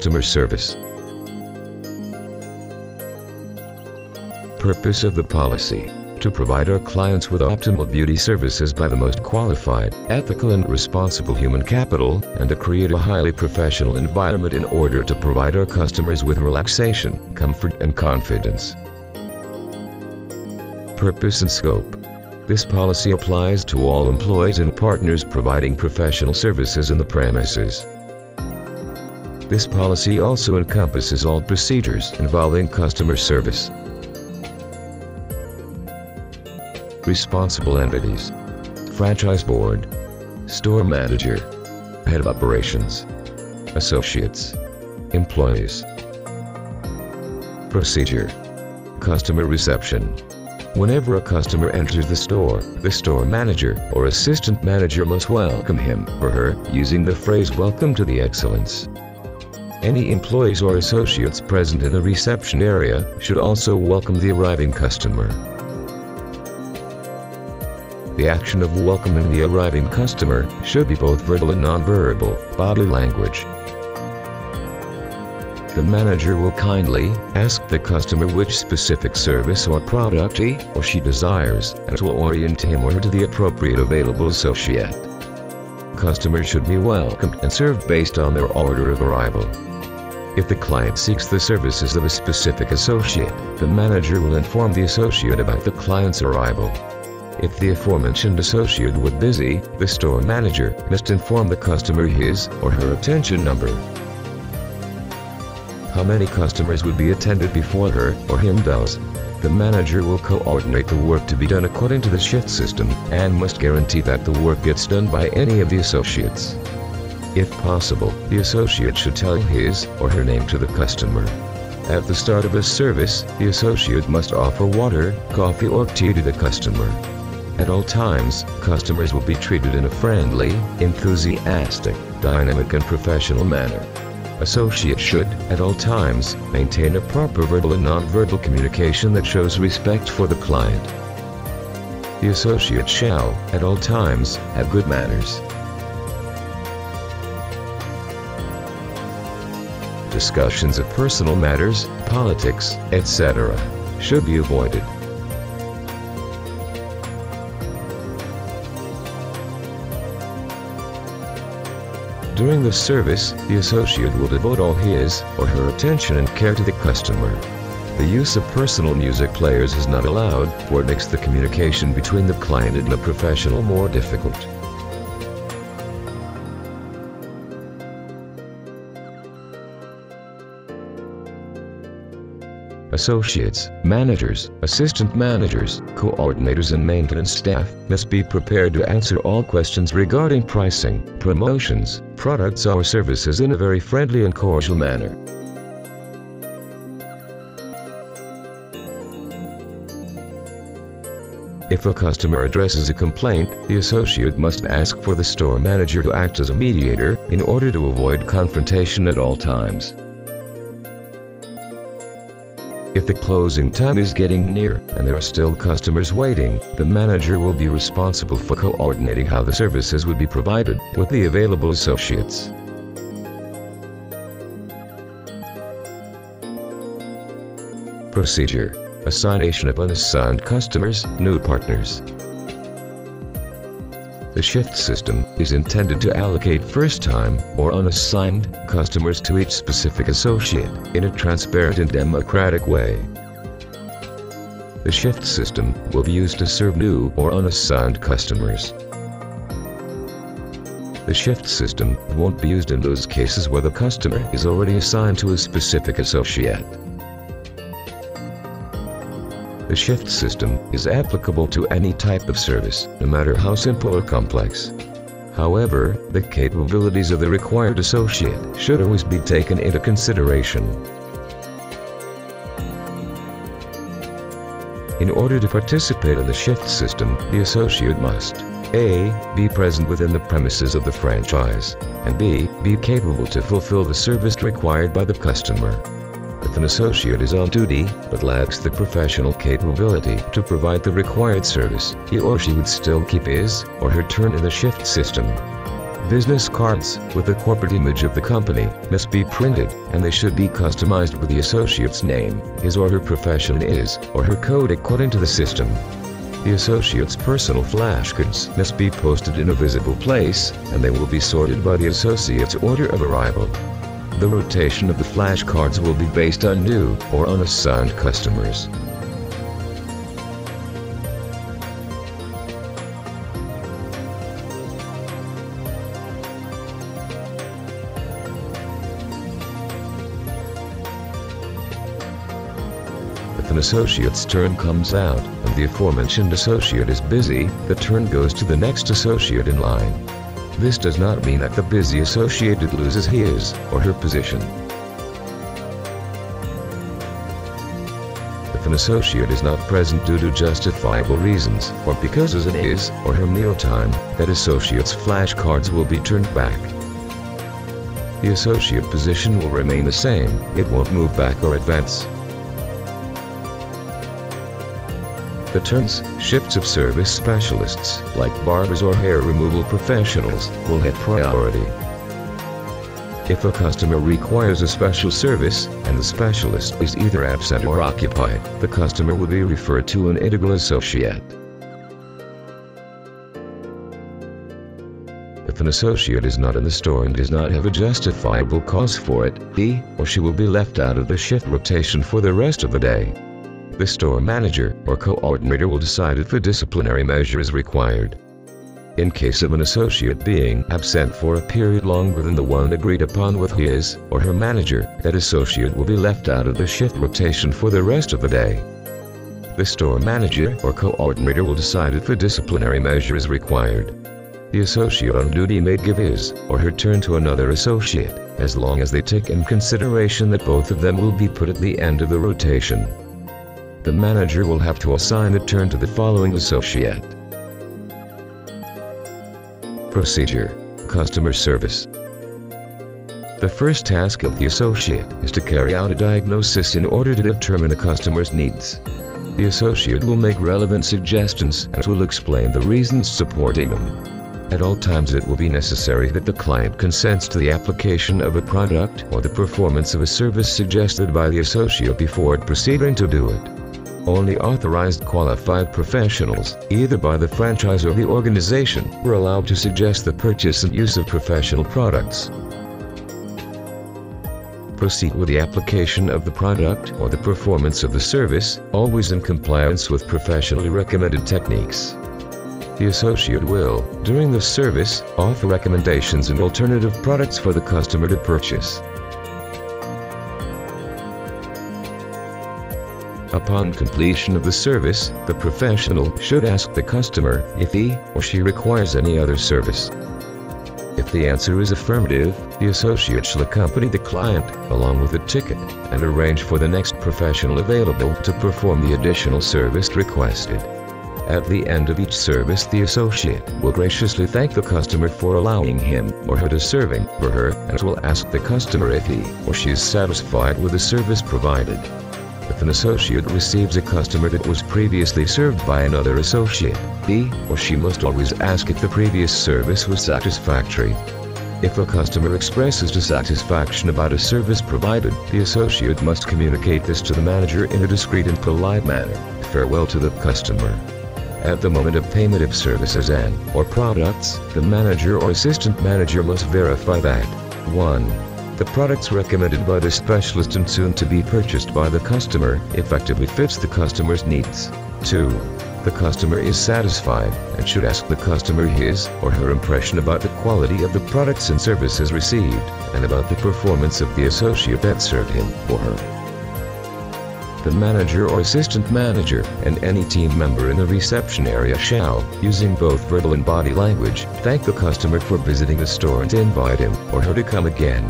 customer service. Purpose of the policy: to provide our clients with optimal beauty services by the most qualified, ethical and responsible human capital, and to create a highly professional environment in order to provide our customers with relaxation, comfort and confidence. Purpose and scope: this policy applies to all employees and partners providing professional services in the premises. This policy also encompasses all procedures involving customer service. Responsible entities: franchise board, store manager, head of operations, associates, employees. Procedure: customer reception. Whenever a customer enters the store manager or assistant manager must welcome him or her using the phrase "Welcome to the Excellence." Any employees or associates present in the reception area should also welcome the arriving customer. The action of welcoming the arriving customer should be both verbal and non-verbal body language. The manager will kindly ask the customer which specific service or product he or she desires and will orient him or her to the appropriate available associate. Customers should be welcomed and served based on their order of arrival. If the client seeks the services of a specific associate, the manager will inform the associate about the client's arrival. If the aforementioned associate was busy, the store manager must inform the customer his or her attention number. How many customers would be attended before her or him does. The manager will coordinate the work to be done according to the shift system and must guarantee that the work gets done by any of the associates. If possible, the associate should tell his or her name to the customer. At the start of a service, the associate must offer water, coffee or tea to the customer. At all times, customers will be treated in a friendly, enthusiastic, dynamic and professional manner. Associates should, at all times, maintain a proper verbal and non-verbal communication that shows respect for the client. The associate shall, at all times, have good manners. Discussions of personal matters, politics, etc. should be avoided. During the service, the associate will devote all his or her attention and care to the customer. The use of personal music players is not allowed, for it makes the communication between the client and the professional more difficult. Associates, managers, assistant managers, coordinators and maintenance staff must be prepared to answer all questions regarding pricing, promotions, products or services in a very friendly and cordial manner. If a customer addresses a complaint, the associate must ask for the store manager to act as a mediator in order to avoid confrontation at all times. If the closing time is getting near and there are still customers waiting, the manager will be responsible for coordinating how the services would be provided with the available associates. Procedure: assignation of unassigned customers, new partners. The shift system is intended to allocate first-time or unassigned customers to each specific associate in a transparent and democratic way. The shift system will be used to serve new or unassigned customers. The shift system won't be used in those cases where the customer is already assigned to a specific associate. The shift system is applicable to any type of service, no matter how simple or complex. However, the capabilities of the required associate should always be taken into consideration. In order to participate in the shift system, the associate must A. Be present within the premises of the franchise, and B. Be capable to fulfill the service required by the customer. If an associate is on duty, but lacks the professional capability to provide the required service, he or she would still keep his or her turn in the shift system. Business cards with the corporate image of the company must be printed, and they should be customized with the associate's name, his or her profession is, or her code according to the system. The associate's personal flashcards must be posted in a visible place, and they will be sorted by the associate's order of arrival. The rotation of the flashcards will be based on new or unassigned customers. If an associate's turn comes out, and the aforementioned associate is busy, the turn goes to the next associate in line. This does not mean that the busy associate loses his or her position. If an associate is not present due to justifiable reasons, or because it is in his or her mealtime, that associate's flashcards will be turned back. The associate position will remain the same, it won't move back or advance. The turns, shifts of service specialists, like barbers or hair removal professionals, will have priority. If a customer requires a special service, and the specialist is either absent or occupied, the customer will be referred to an integral associate. If an associate is not in the store and does not have a justifiable cause for it, he or she will be left out of the shift rotation for the rest of the day. The store manager or coordinator will decide if a disciplinary measure is required. In case of an associate being absent for a period longer than the one agreed upon with his or her manager, that associate will be left out of the shift rotation for the rest of the day. The store manager or coordinator will decide if a disciplinary measure is required. The associate on duty may give his or her turn to another associate, as long as they take in consideration that both of them will be put at the end of the rotation. The manager will have to assign a turn to the following associate. Procedure: Customer service. The first task of the associate is to carry out a diagnosis in order to determine a customer's needs. The associate will make relevant suggestions and will explain the reasons supporting them. At all times it will be necessary that the client consents to the application of a product or the performance of a service suggested by the associate before proceeding to do it. Only authorized qualified professionals, either by the franchise or the organization, were allowed to suggest the purchase and use of professional products. Proceed with the application of the product or the performance of the service, always in compliance with professionally recommended techniques. The associate will, during the service, offer recommendations and alternative products for the customer to purchase. Upon completion of the service, the professional should ask the customer if he or she requires any other service. If the answer is affirmative, the associate shall accompany the client, along with a ticket, and arrange for the next professional available to perform the additional service requested. At the end of each service, the associate will graciously thank the customer for allowing him or her to serving for her, and will ask the customer if he or she is satisfied with the service provided. If an associate receives a customer that was previously served by another associate, he or she must always ask if the previous service was satisfactory. If a customer expresses dissatisfaction about a service provided, the associate must communicate this to the manager in a discreet and polite manner. Farewell to the customer. At the moment of payment of services and/or products, the manager or assistant manager must verify that 1. The products recommended by the specialist and soon to be purchased by the customer effectively fits the customer's needs. 2. The customer is satisfied and should ask the customer his or her impression about the quality of the products and services received, and about the performance of the associate that served him or her. The manager or assistant manager and any team member in the reception area shall, using both verbal and body language, thank the customer for visiting the store and invite him or her to come again.